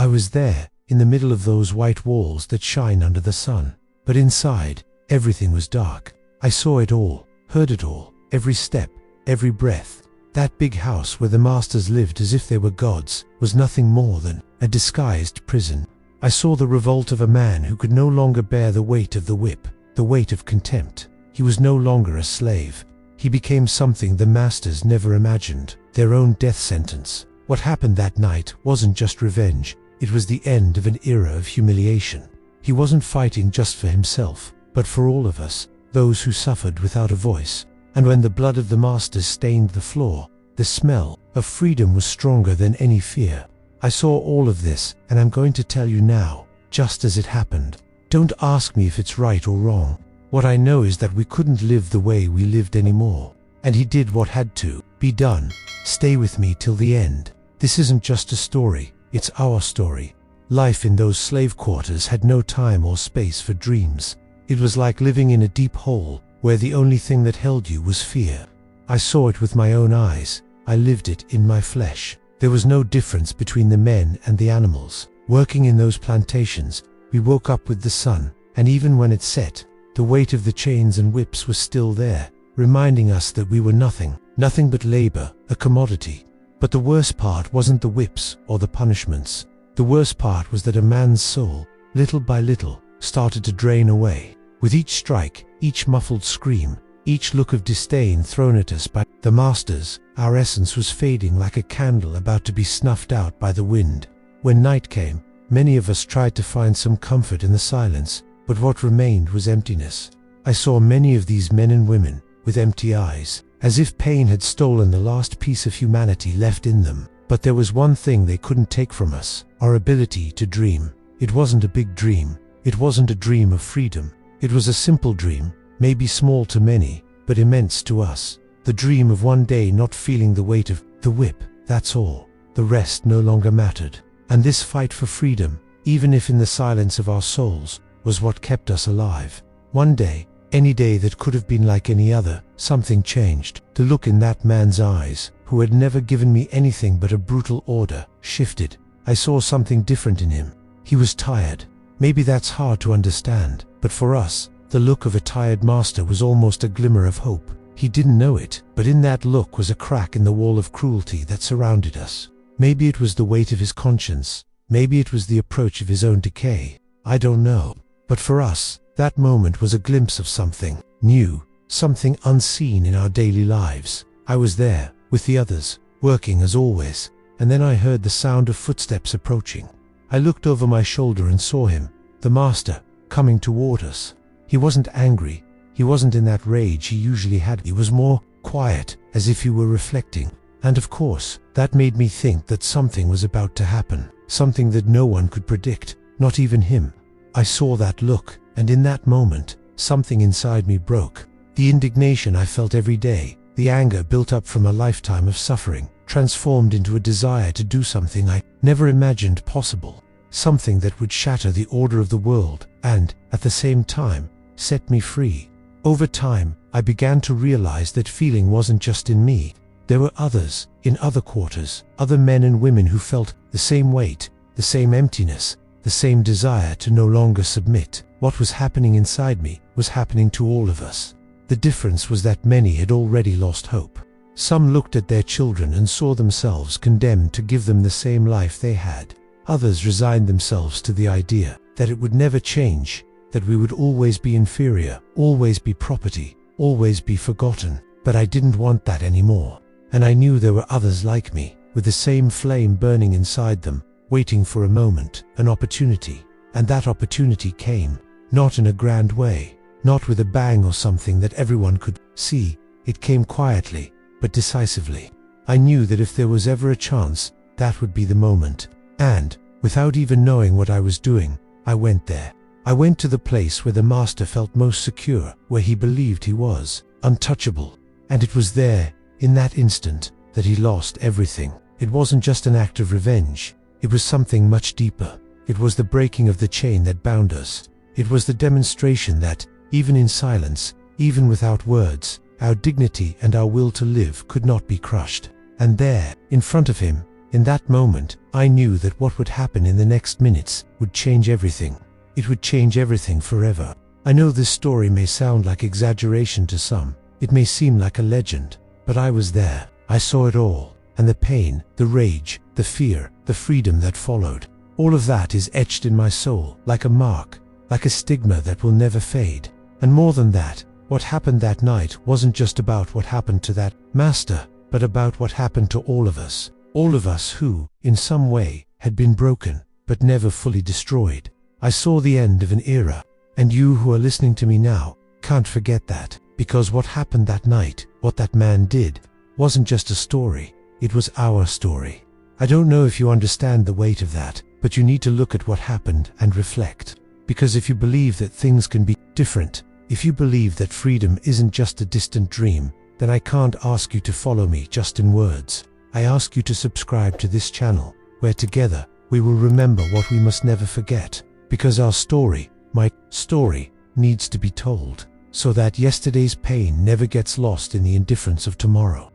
I was there, in the middle of those white walls that shine under the sun. But inside, everything was dark. I saw it all, heard it all, every step, every breath. That big house where the masters lived as if they were gods was nothing more than a disguised prison. I saw the revolt of a man who could no longer bear the weight of the whip, the weight of contempt. He was no longer a slave. He became something the masters never imagined, their own death sentence. What happened that night wasn't just revenge, it was the end of an era of humiliation. He wasn't fighting just for himself, but for all of us, those who suffered without a voice. And when the blood of the masters stained the floor, the smell of freedom was stronger than any fear. I saw all of this, and I'm going to tell you now, just as it happened. Don't ask me if it's right or wrong. What I know is that we couldn't live the way we lived anymore. And he did what had to be done. Stay with me till the end. This isn't just a story, it's our story. Life in those slave quarters had no time or space for dreams. It was like living in a deep hole, where the only thing that held you was fear. I saw it with my own eyes. I lived it in my flesh. There was no difference between the men and the animals. Working in those plantations, we woke up with the sun, and even when it set, the weight of the chains and whips was still there, reminding us that we were nothing but labor, a commodity. But the worst part wasn't the whips or the punishments. The worst part was that a man's soul, little by little, started to drain away. With each strike, each muffled scream, each look of disdain thrown at us by the masters, our essence was fading like a candle about to be snuffed out by the wind. When night came, many of us tried to find some comfort in the silence, but what remained was emptiness. I saw many of these men and women with empty eyes, as if pain had stolen the last piece of humanity left in them. But there was one thing they couldn't take from us: our ability to dream. It wasn't a big dream. It wasn't a dream of freedom. It was a simple dream, maybe small to many, but immense to us. The dream of one day not feeling the weight of the whip, that's all. The rest no longer mattered. And this fight for freedom, even if in the silence of our souls, was what kept us alive. One day, any day that could have been like any other, something changed. The look in that man's eyes, who had never given me anything but a brutal order, shifted. I saw something different in him. He was tired. Maybe that's hard to understand, but for us, the look of a tired master was almost a glimmer of hope. He didn't know it, but in that look was a crack in the wall of cruelty that surrounded us. Maybe it was the weight of his conscience. Maybe it was the approach of his own decay. I don't know. But for us, that moment was a glimpse of something new, something unseen in our daily lives. I was there, with the others, working as always, and then I heard the sound of footsteps approaching. I looked over my shoulder and saw him, the master, coming toward us. He wasn't angry. He wasn't in that rage he usually had. He was more quiet, as if he were reflecting. And of course, that made me think that something was about to happen, something that no one could predict, not even him. I saw that look, and in that moment, something inside me broke. The indignation I felt every day, the anger built up from a lifetime of suffering, transformed into a desire to do something I never imagined possible. Something that would shatter the order of the world and, at the same time, set me free. Over time, I began to realize that feeling wasn't just in me. There were others, in other quarters, other men and women who felt the same weight, the same emptiness, the same desire to no longer submit. What was happening inside me was happening to all of us. The difference was that many had already lost hope. Some looked at their children and saw themselves condemned to give them the same life they had. Others resigned themselves to the idea that it would never change, that we would always be inferior, always be property, always be forgotten. But I didn't want that anymore. And I knew there were others like me, with the same flame burning inside them, waiting for a moment, an opportunity. And that opportunity came, not in a grand way, not with a bang or something that everyone could see. It came quietly, but decisively. I knew that if there was ever a chance, that would be the moment. And, without even knowing what I was doing, I went there. I went to the place where the master felt most secure, where he believed he was untouchable. And it was there, in that instant, that he lost everything. It wasn't just an act of revenge. It was something much deeper. It was the breaking of the chain that bound us. It was the demonstration that, even in silence, even without words, our dignity and our will to live could not be crushed. And there, in front of him, In that moment, I knew that what would happen in the next minutes would change everything. It would change everything forever. I know this story may sound like exaggeration to some. It may seem like a legend, but I was there. I saw it all. And the pain, the rage, the fear, the freedom that followed. All of that is etched in my soul, like a mark, like a stigma that will never fade. And more than that, what happened that night wasn't just about what happened to that master, but about what happened to all of us. All of us who, in some way, had been broken, but never fully destroyed. I saw the end of an era, and you who are listening to me now can't forget that, because what happened that night, what that man did, wasn't just a story, it was our story. I don't know if you understand the weight of that, but you need to look at what happened and reflect. Because if you believe that things can be different, if you believe that freedom isn't just a distant dream, then I can't ask you to follow me just in words. I ask you to subscribe to this channel, where together we will remember what we must never forget. Because our story, my story, needs to be told, so that yesterday's pain never gets lost in the indifference of tomorrow.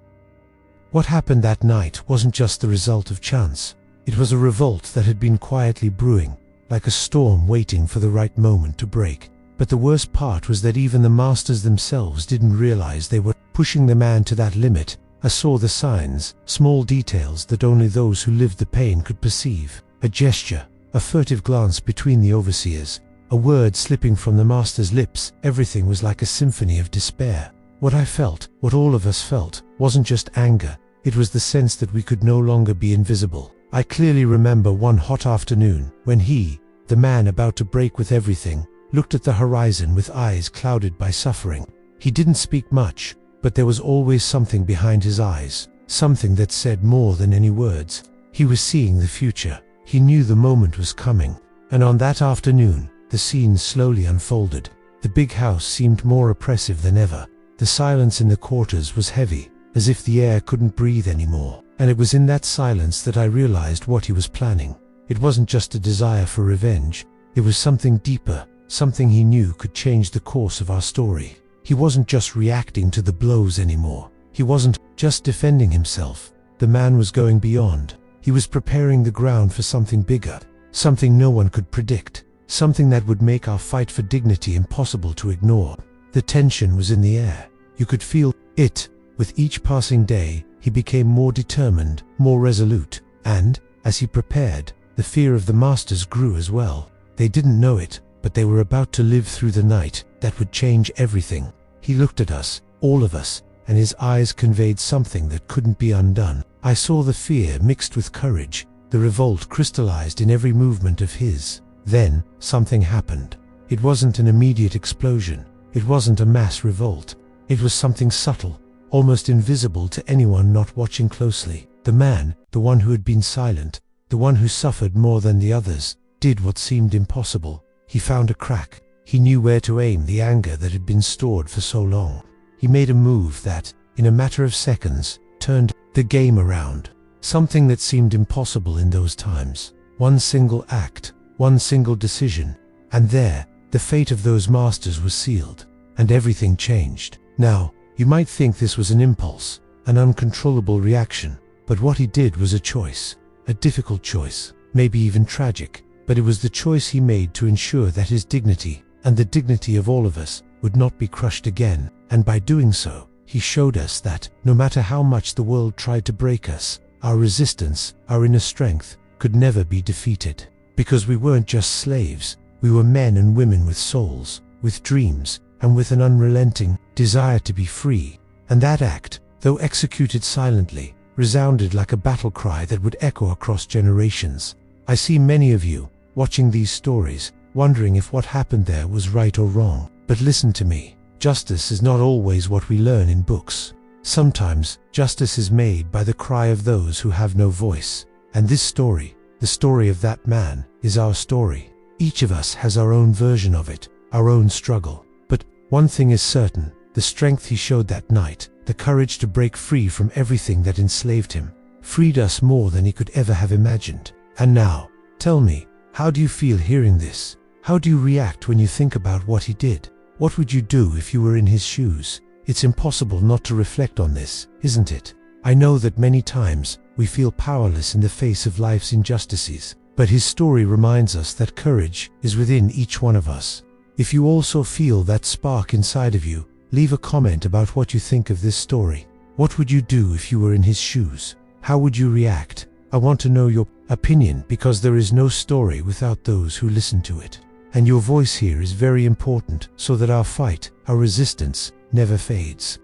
What happened that night wasn't just the result of chance. It was a revolt that had been quietly brewing, like a storm waiting for the right moment to break. But the worst part was that even the masters themselves didn't realize they were pushing the man to that limit. I saw the signs, small details that only those who lived the pain could perceive. A gesture, a furtive glance between the overseers, a word slipping from the master's lips. Everything was like a symphony of despair. What I felt, what all of us felt, wasn't just anger. It was the sense that we could no longer be invisible. I clearly remember one hot afternoon when he, the man about to break with everything, looked at the horizon with eyes clouded by suffering. He didn't speak much, but there was always something behind his eyes, something that said more than any words. He was seeing the future. He knew the moment was coming. And on that afternoon, the scene slowly unfolded. The big house seemed more oppressive than ever. The silence in the quarters was heavy, as if the air couldn't breathe anymore. And it was in that silence that I realized what he was planning. It wasn't just a desire for revenge. It was something deeper, something he knew could change the course of our story. He wasn't just reacting to the blows anymore. He wasn't just defending himself. The man was going beyond. He was preparing the ground for something bigger, something no one could predict, something that would make our fight for dignity impossible to ignore. The tension was in the air. You could feel it. With each passing day, he became more determined, more resolute, and, as he prepared, the fear of the masters grew as well. They didn't know it, but they were about to live through the night that would change everything. He looked at us, all of us, and his eyes conveyed something that couldn't be undone. I saw the fear mixed with courage, the revolt crystallized in every movement of his. Then, something happened. It wasn't an immediate explosion. It wasn't a mass revolt. It was something subtle, almost invisible to anyone not watching closely. The man, the one who had been silent, the one who suffered more than the others, did what seemed impossible. He found a crack. He knew where to aim the anger that had been stored for so long. He made a move that, in a matter of seconds, turned the game around. Something that seemed impossible in those times. One single act, one single decision, and there, the fate of those masters was sealed, and everything changed. Now, you might think this was an impulse, an uncontrollable reaction, but what he did was a choice, a difficult choice, maybe even tragic, but it was the choice he made to ensure that his dignity, and the dignity of all of us, would not be crushed again. And by doing so, he showed us that, no matter how much the world tried to break us, our resistance, our inner strength, could never be defeated. Because we weren't just slaves, we were men and women with souls, with dreams, and with an unrelenting desire to be free. And that act, though executed silently, resounded like a battle cry that would echo across generations. I see many of you, watching these stories, wondering if what happened there was right or wrong. But listen to me. Justice is not always what we learn in books. Sometimes, justice is made by the cry of those who have no voice. And this story, the story of that man, is our story. Each of us has our own version of it, our own struggle. But one thing is certain, the strength he showed that night, the courage to break free from everything that enslaved him, freed us more than he could ever have imagined. And now, tell me, how do you feel hearing this? How do you react when you think about what he did? What would you do if you were in his shoes? It's impossible not to reflect on this, isn't it? I know that many times we feel powerless in the face of life's injustices, but his story reminds us that courage is within each one of us. If you also feel that spark inside of you, leave a comment about what you think of this story. What would you do if you were in his shoes? How would you react? I want to know your opinion, because there is no story without those who listen to it. And your voice here is very important so that our fight, our resistance, never fades.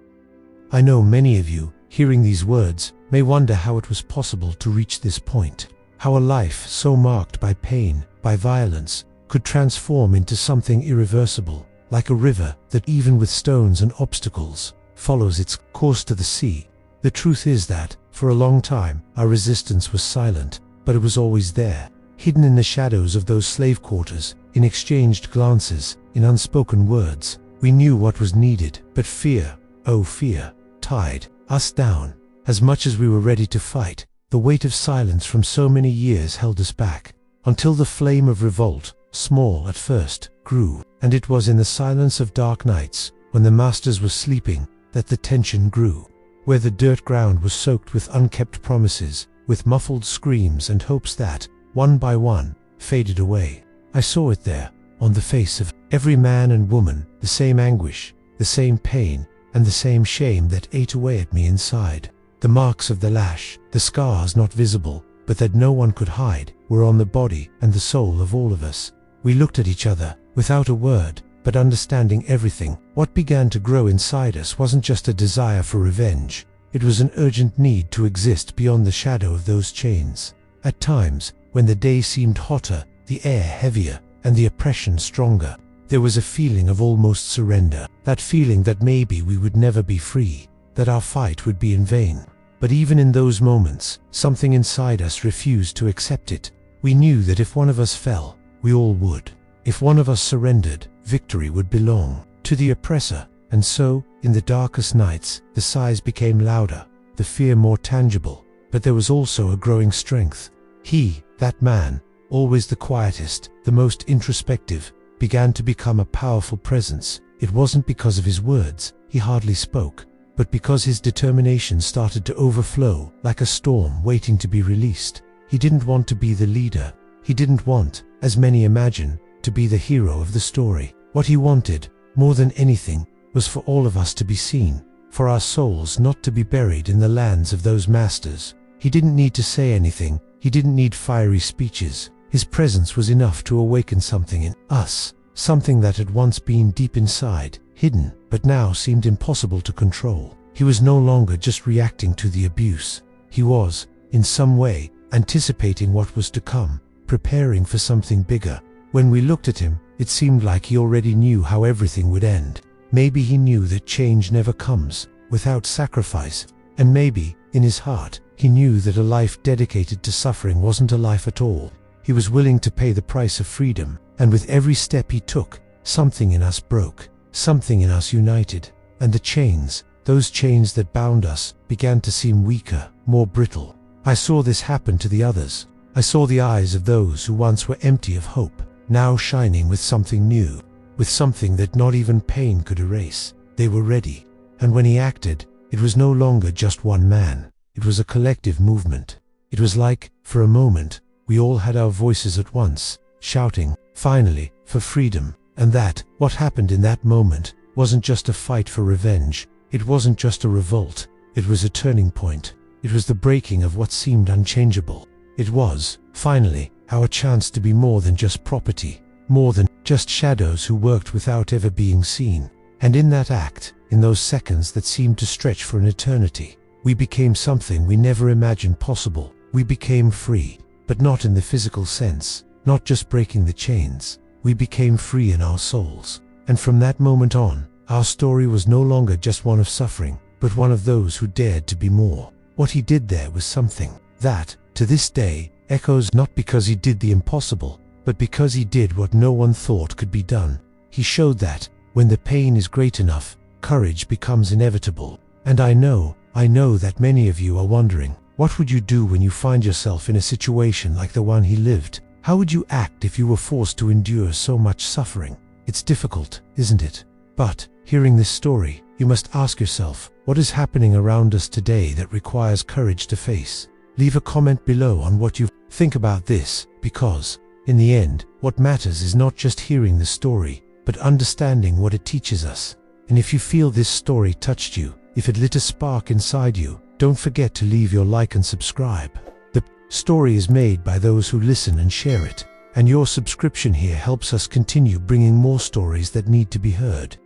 I know many of you, hearing these words, may wonder how it was possible to reach this point. How a life so marked by pain, by violence, could transform into something irreversible, like a river that, even with stones and obstacles, follows its course to the sea. The truth is that, for a long time, our resistance was silent, but it was always there, hidden in the shadows of those slave quarters, in exchanged glances, in unspoken words. We knew what was needed, but fear, oh fear, tied us down. As much as we were ready to fight, the weight of silence from so many years held us back, until the flame of revolt, small at first, grew, and it was in the silence of dark nights, when the masters were sleeping, that the tension grew. Where the dirt ground was soaked with unkept promises, with muffled screams and hopes that, one by one, faded away. I saw it there, on the face of every man and woman, the same anguish, the same pain, and the same shame that ate away at me inside. The marks of the lash, the scars not visible, but that no one could hide, were on the body and the soul of all of us. We looked at each other, without a word, but understanding everything. What began to grow inside us wasn't just a desire for revenge. It was an urgent need to exist beyond the shadow of those chains. At times, when the day seemed hotter, the air heavier, and the oppression stronger, there was a feeling of almost surrender, that feeling that maybe we would never be free, that our fight would be in vain. But even in those moments, something inside us refused to accept it. We knew that if one of us fell, we all would. If one of us surrendered, victory would belong to the oppressor. And so, in the darkest nights, the sighs became louder, the fear more tangible, but there was also a growing strength. He, that man, always the quietest, the most introspective, began to become a powerful presence. It wasn't because of his words, he hardly spoke, but because his determination started to overflow like a storm waiting to be released. He didn't want to be the leader. He didn't want, as many imagine, to be the hero of the story. What he wanted, more than anything, was for all of us to be seen, for our souls not to be buried in the lands of those masters. He didn't need to say anything, he didn't need fiery speeches. His presence was enough to awaken something in us, something that had once been deep inside, hidden, but now seemed impossible to control. He was no longer just reacting to the abuse. He was, in some way, anticipating what was to come, preparing for something bigger. When we looked at him, it seemed like he already knew how everything would end. Maybe he knew that change never comes without sacrifice, and maybe, in his heart, he knew that a life dedicated to suffering wasn't a life at all. He was willing to pay the price of freedom, and with every step he took, something in us broke, something in us united, and the chains, those chains that bound us, began to seem weaker, more brittle. I saw this happen to the others. I saw the eyes of those who once were empty of hope, now shining with something new, with something that not even pain could erase. They were ready, and when he acted, it was no longer just one man. It was a collective movement. It was like, for a moment, we all had our voices at once, shouting, finally, for freedom. And that, what happened in that moment, wasn't just a fight for revenge. It wasn't just a revolt. It was a turning point. It was the breaking of what seemed unchangeable. It was, finally, our chance to be more than just property, more than just shadows who worked without ever being seen. And in that act, in those seconds that seemed to stretch for an eternity, we became something we never imagined possible. We became free, but not in the physical sense, not just breaking the chains. We became free in our souls. And from that moment on, our story was no longer just one of suffering, but one of those who dared to be more. What he did there was something that, to this day, echoes not because he did the impossible, but because he did what no one thought could be done. He showed that, when the pain is great enough, courage becomes inevitable. And I know that many of you are wondering, what would you do when you find yourself in a situation like the one he lived? How would you act if you were forced to endure so much suffering? It's difficult, isn't it? But, hearing this story, you must ask yourself, what is happening around us today that requires courage to face? Leave a comment below on what you think about this, because, in the end, what matters is not just hearing the story, but understanding what it teaches us. And if you feel this story touched you, if it lit a spark inside you, don't forget to leave your like and subscribe. The story is made by those who listen and share it, and your subscription here helps us continue bringing more stories that need to be heard.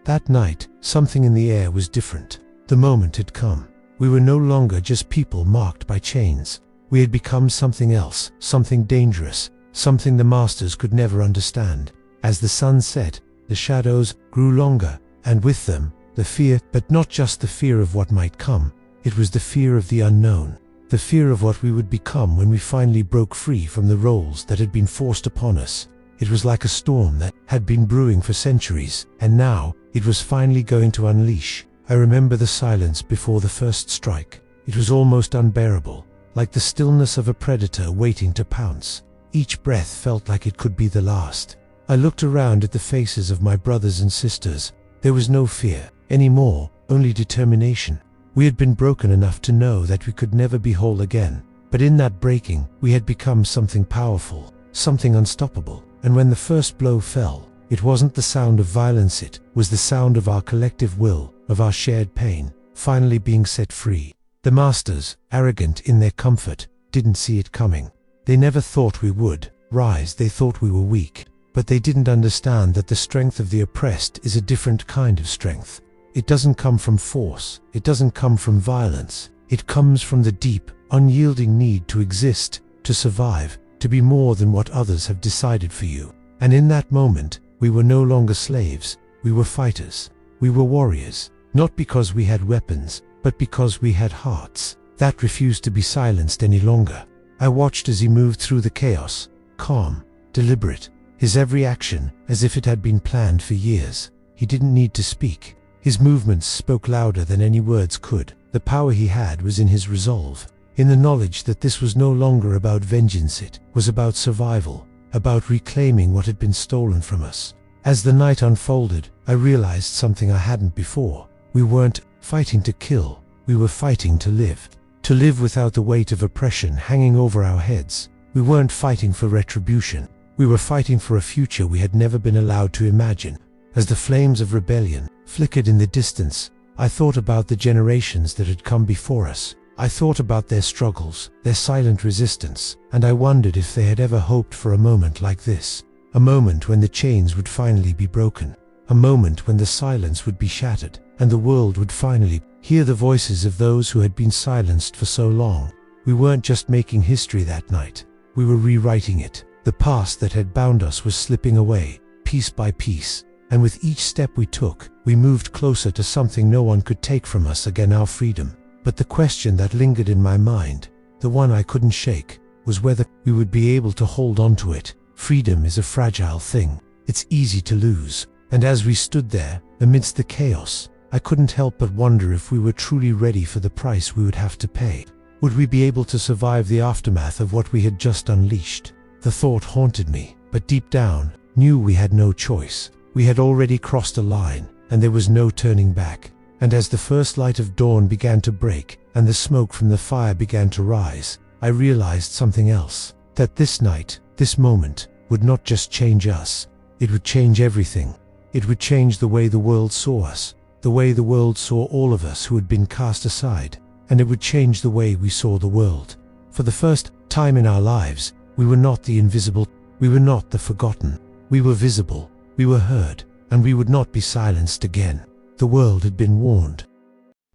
That night, something in the air was different. The moment had come. We were no longer just people marked by chains. We had become something else, something dangerous, something the masters could never understand. As the sun set, the shadows grew longer, and with them, the fear, but not just the fear of what might come. It was the fear of the unknown, the fear of what we would become when we finally broke free from the roles that had been forced upon us. It was like a storm that had been brewing for centuries, and now, it was finally going to unleash. I remember the silence before the first strike. It was almost unbearable, like the stillness of a predator waiting to pounce. Each breath felt like it could be the last. I looked around at the faces of my brothers and sisters. There was no fear anymore, only determination. We had been broken enough to know that we could never be whole again. But in that breaking, we had become something powerful, something unstoppable. And when the first blow fell, it wasn't the sound of violence, it was the sound of our collective will, of our shared pain, finally being set free. The masters, arrogant in their comfort, didn't see it coming. They never thought we would rise, they thought we were weak. But they didn't understand that the strength of the oppressed is a different kind of strength. It doesn't come from force, it doesn't come from violence. It comes from the deep, unyielding need to exist, to survive, to be more than what others have decided for you. And in that moment, we were no longer slaves, we were fighters. We were warriors, not because we had weapons, but because we had hearts that refused to be silenced any longer. I watched as he moved through the chaos, calm, deliberate, his every action as if it had been planned for years. He didn't need to speak. His movements spoke louder than any words could. The power he had was in his resolve, in the knowledge that this was no longer about vengeance, it was about survival, about reclaiming what had been stolen from us. As the night unfolded, I realized something I hadn't before. We weren't fighting to kill, we were fighting to live without the weight of oppression hanging over our heads. We weren't fighting for retribution, we were fighting for a future we had never been allowed to imagine. As the flames of rebellion flickered in the distance, I thought about the generations that had come before us. I thought about their struggles, their silent resistance, and I wondered if they had ever hoped for a moment like this. A moment when the chains would finally be broken. A moment when the silence would be shattered, and the world would finally hear the voices of those who had been silenced for so long. We weren't just making history that night. We were rewriting it. The past that had bound us was slipping away, piece by piece. And with each step we took, we moved closer to something no one could take from us again, our freedom. But the question that lingered in my mind, the one I couldn't shake, was whether we would be able to hold on to it. Freedom is a fragile thing. It's easy to lose. And as we stood there, amidst the chaos, I couldn't help but wonder if we were truly ready for the price we would have to pay. Would we be able to survive the aftermath of what we had just unleashed? The thought haunted me, but deep down, knew we had no choice. We had already crossed a line, and there was no turning back. And as the first light of dawn began to break, and the smoke from the fire began to rise, I realized something else. That this night, this moment, would not just change us. It would change everything. It would change the way the world saw us, the way the world saw all of us who had been cast aside, and it would change the way we saw the world. For the first time in our lives, we were not the invisible, we were not the forgotten. We were visible, we were heard, and we would not be silenced again. The world had been warned.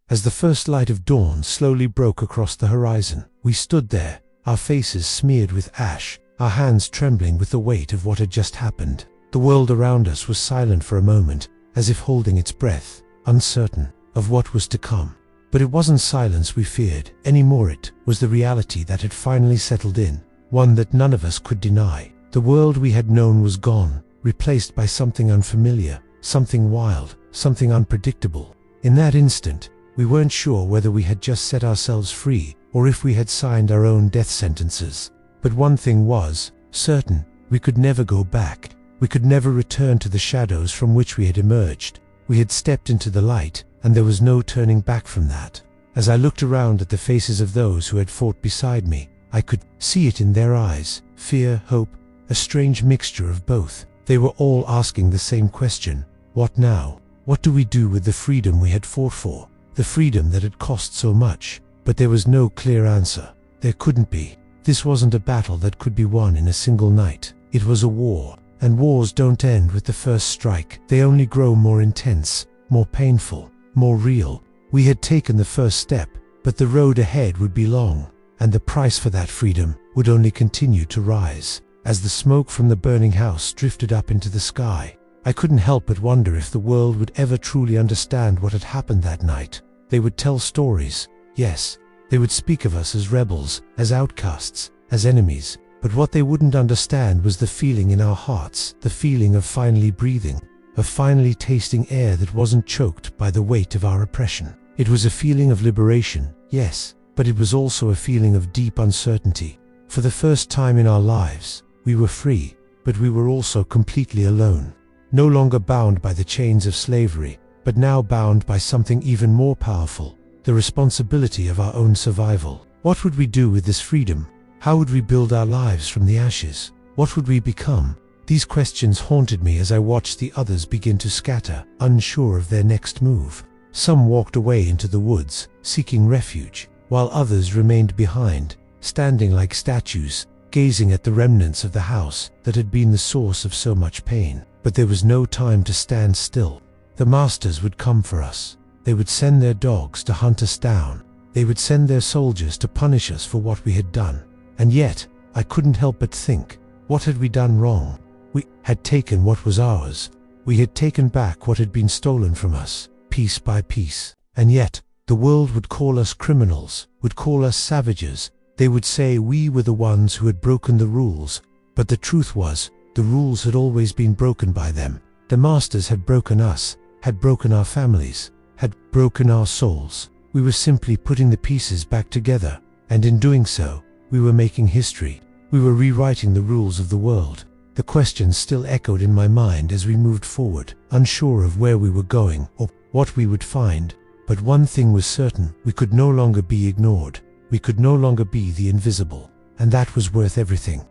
As the first light of dawn slowly broke across the horizon, we stood there, our faces smeared with ash, our hands trembling with the weight of what had just happened. The world around us was silent for a moment, as if holding its breath, uncertain of what was to come. But it wasn't silence we feared anymore, it was the reality that had finally settled in, one that none of us could deny. The world we had known was gone, replaced by something unfamiliar, something wild, something unpredictable. In that instant, we weren't sure whether we had just set ourselves free, or if we had signed our own death sentences. But one thing was certain, we could never go back. We could never return to the shadows from which we had emerged. We had stepped into the light, and there was no turning back from that. As I looked around at the faces of those who had fought beside me, I could see it in their eyes, fear, hope, a strange mixture of both. They were all asking the same question: what now? What do we do with the freedom we had fought for? The freedom that had cost so much? But there was no clear answer. There couldn't be. This wasn't a battle that could be won in a single night. It was a war, and wars don't end with the first strike. They only grow more intense, more painful, more real. We had taken the first step, but the road ahead would be long, and the price for that freedom would only continue to rise. As the smoke from the burning house drifted up into the sky, I couldn't help but wonder if the world would ever truly understand what had happened that night. They would tell stories, yes, they would speak of us as rebels, as outcasts, as enemies, but what they wouldn't understand was the feeling in our hearts, the feeling of finally breathing, of finally tasting air that wasn't choked by the weight of our oppression. It was a feeling of liberation, yes, but it was also a feeling of deep uncertainty. For the first time in our lives, we were free, but we were also completely alone. No longer bound by the chains of slavery, but now bound by something even more powerful, the responsibility of our own survival. What would we do with this freedom? How would we build our lives from the ashes? What would we become? These questions haunted me as I watched the others begin to scatter, unsure of their next move. Some walked away into the woods, seeking refuge, while others remained behind, standing like statues, gazing at the remnants of the house that had been the source of so much pain. But there was no time to stand still. The masters would come for us. They would send their dogs to hunt us down. They would send their soldiers to punish us for what we had done. And yet, I couldn't help but think, what had we done wrong? We had taken what was ours. We had taken back what had been stolen from us, piece by piece. And yet, the world would call us criminals, would call us savages. They would say we were the ones who had broken the rules. But the truth was, the rules had always been broken by them. The masters had broken us, had broken our families, had broken our souls. We were simply putting the pieces back together, and in doing so, we were making history. We were rewriting the rules of the world. The questions still echoed in my mind as we moved forward, unsure of where we were going or what we would find. But one thing was certain: we could no longer be ignored. We could no longer be the invisible, and that was worth everything.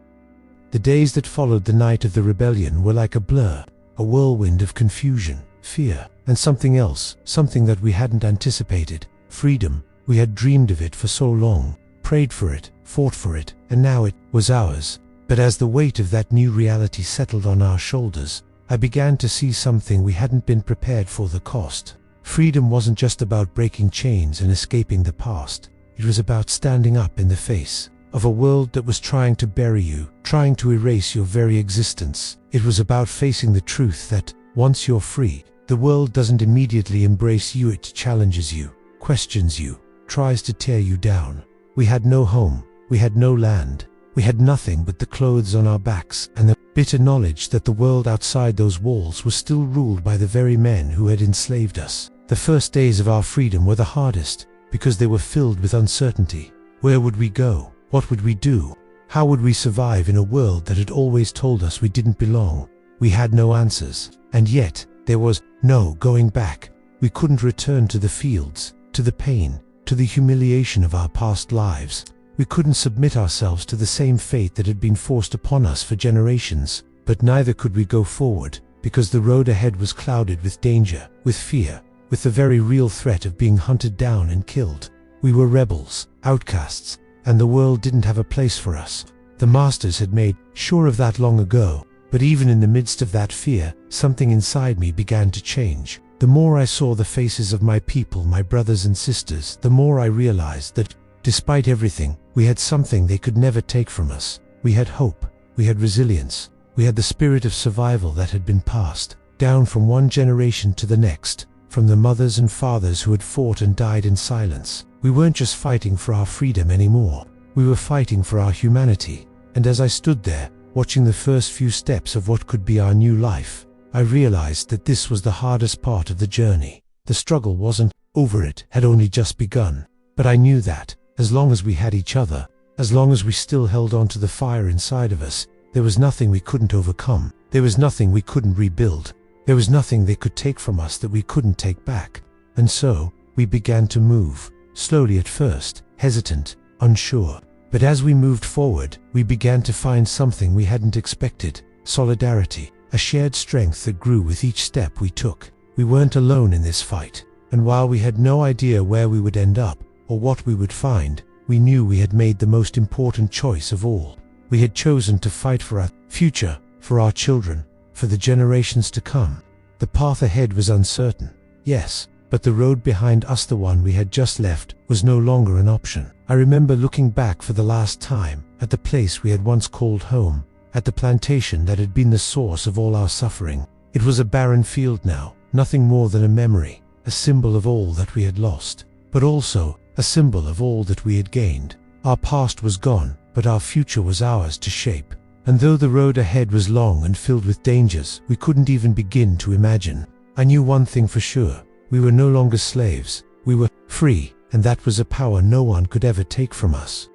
The days that followed the night of the rebellion were like a blur, a whirlwind of confusion, fear, and something else, something that we hadn't anticipated: freedom. We had dreamed of it for so long, prayed for it, fought for it, and now it was ours. But as the weight of that new reality settled on our shoulders, I began to see something we hadn't been prepared for: the cost. Freedom wasn't just about breaking chains and escaping the past. It was about standing up in the face of a world that was trying to bury you, trying to erase your very existence. It was about facing the truth that, once you're free, the world doesn't immediately embrace you. It challenges you, questions you, tries to tear you down. We had no home, we had no land, we had nothing but the clothes on our backs and the bitter knowledge that the world outside those walls was still ruled by the very men who had enslaved us. The first days of our freedom were the hardest, because they were filled with uncertainty. Where would we go? What would we do? How would we survive in a world that had always told us we didn't belong? We had no answers, and yet there was no going back. We couldn't return to the fields, to the pain, to the humiliation of our past lives. We couldn't submit ourselves to the same fate that had been forced upon us for generations. But neither could we go forward, because the road ahead was clouded with danger, with fear, with the very real threat of being hunted down and killed. We were rebels, outcasts, and the world didn't have a place for us. The masters had made sure of that long ago, but even in the midst of that fear, something inside me began to change. The more I saw the faces of my people, my brothers and sisters, the more I realized that, despite everything, we had something they could never take from us. We had hope, we had resilience, we had the spirit of survival that had been passed down from one generation to the next, from the mothers and fathers who had fought and died in silence. We weren't just fighting for our freedom anymore. We were fighting for our humanity. And as I stood there, watching the first few steps of what could be our new life, I realized that this was the hardest part of the journey. The struggle wasn't over, it had only just begun. But I knew that, as long as we had each other, as long as we still held on to the fire inside of us, there was nothing we couldn't overcome. There was nothing we couldn't rebuild. There was nothing they could take from us that we couldn't take back. And so, we began to move, slowly at first, hesitant, unsure. But as we moved forward, we began to find something we hadn't expected: solidarity, a shared strength that grew with each step we took. We weren't alone in this fight, and while we had no idea where we would end up, or what we would find, we knew we had made the most important choice of all. We had chosen to fight for our future, for our children, for the generations to come. The path ahead was uncertain, yes, but the road behind us, the one we had just left, was no longer an option. I remember looking back for the last time, at the place we had once called home, at the plantation that had been the source of all our suffering. It was a barren field now, nothing more than a memory, a symbol of all that we had lost, but also a symbol of all that we had gained. Our past was gone, but our future was ours to shape. And though the road ahead was long and filled with dangers we couldn't even begin to imagine, I knew one thing for sure: we were no longer slaves, we were free, and that was a power no one could ever take from us.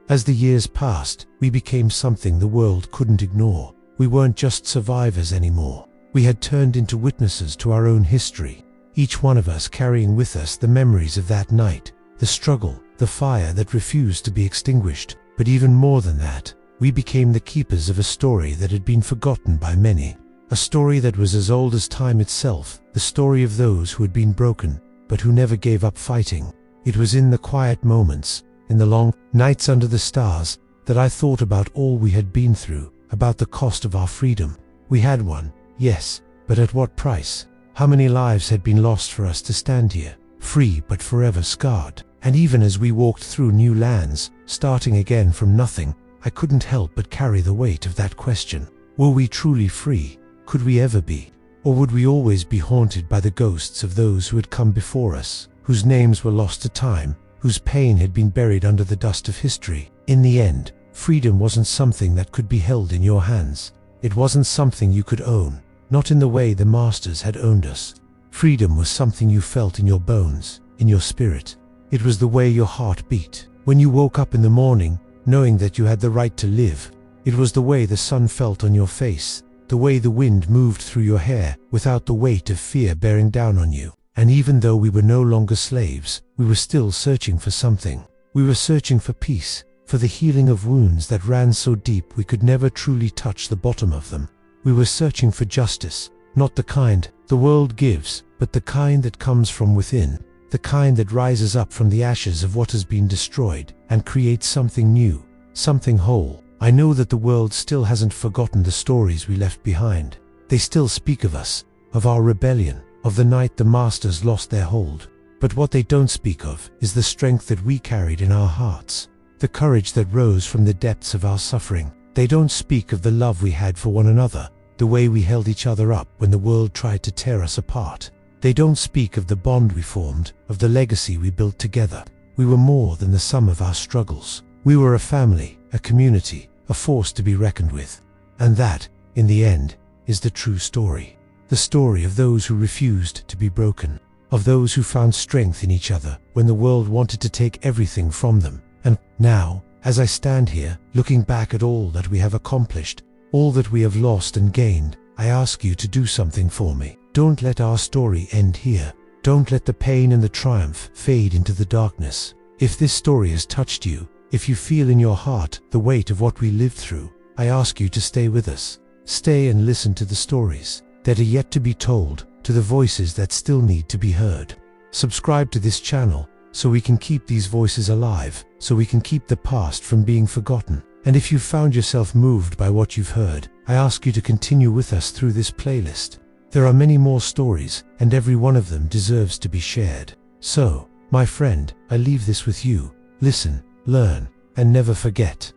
As the years passed, we became something the world couldn't ignore. We weren't just survivors anymore. We had turned into witnesses to our own history, each one of us carrying with us the memories of that night, the struggle, the fire that refused to be extinguished. But even more than that, we became the keepers of a story that had been forgotten by many. A story that was as old as time itself, the story of those who had been broken, but who never gave up fighting. It was in the quiet moments, in the long nights under the stars, that I thought about all we had been through, about the cost of our freedom. We had won, yes, but at what price? How many lives had been lost for us to stand here, free but forever scarred? And even as we walked through new lands, starting again from nothing, I couldn't help but carry the weight of that question. Were we truly free? Could we ever be? Or would we always be haunted by the ghosts of those who had come before us, whose names were lost to time, whose pain had been buried under the dust of history? In the end, freedom wasn't something that could be held in your hands. It wasn't something you could own, not in the way the masters had owned us. Freedom was something you felt in your bones, in your spirit. It was the way your heart beat when you woke up in the morning, knowing that you had the right to live. It was the way the sun felt on your face, the way the wind moved through your hair without the weight of fear bearing down on you. And even though we were no longer slaves, we were still searching for something. We were searching for peace, for the healing of wounds that ran so deep we could never truly touch the bottom of them. We were searching for justice, not the kind the world gives, but the kind that comes from within. The kind that rises up from the ashes of what has been destroyed and creates something new, something whole. I know that the world still hasn't forgotten the stories we left behind. They still speak of us, of our rebellion, of the night the masters lost their hold. But what they don't speak of is the strength that we carried in our hearts, the courage that rose from the depths of our suffering. They don't speak of the love we had for one another, the way we held each other up when the world tried to tear us apart. They don't speak of the bond we formed, of the legacy we built together. We were more than the sum of our struggles. We were a family, a community, a force to be reckoned with. And that, in the end, is the true story. The story of those who refused to be broken, of those who found strength in each other when the world wanted to take everything from them. And now, as I stand here, looking back at all that we have accomplished, all that we have lost and gained, I ask you to do something for me. Don't let our story end here. Don't let the pain and the triumph fade into the darkness. If this story has touched you, if you feel in your heart the weight of what we lived through, I ask you to stay with us. Stay and listen to the stories that are yet to be told, to the voices that still need to be heard. Subscribe to this channel so we can keep these voices alive, so we can keep the past from being forgotten. And if you've found yourself moved by what you've heard, I ask you to continue with us through this playlist. There are many more stories, and every one of them deserves to be shared. So, my friend, I leave this with you. Listen, learn, and never forget.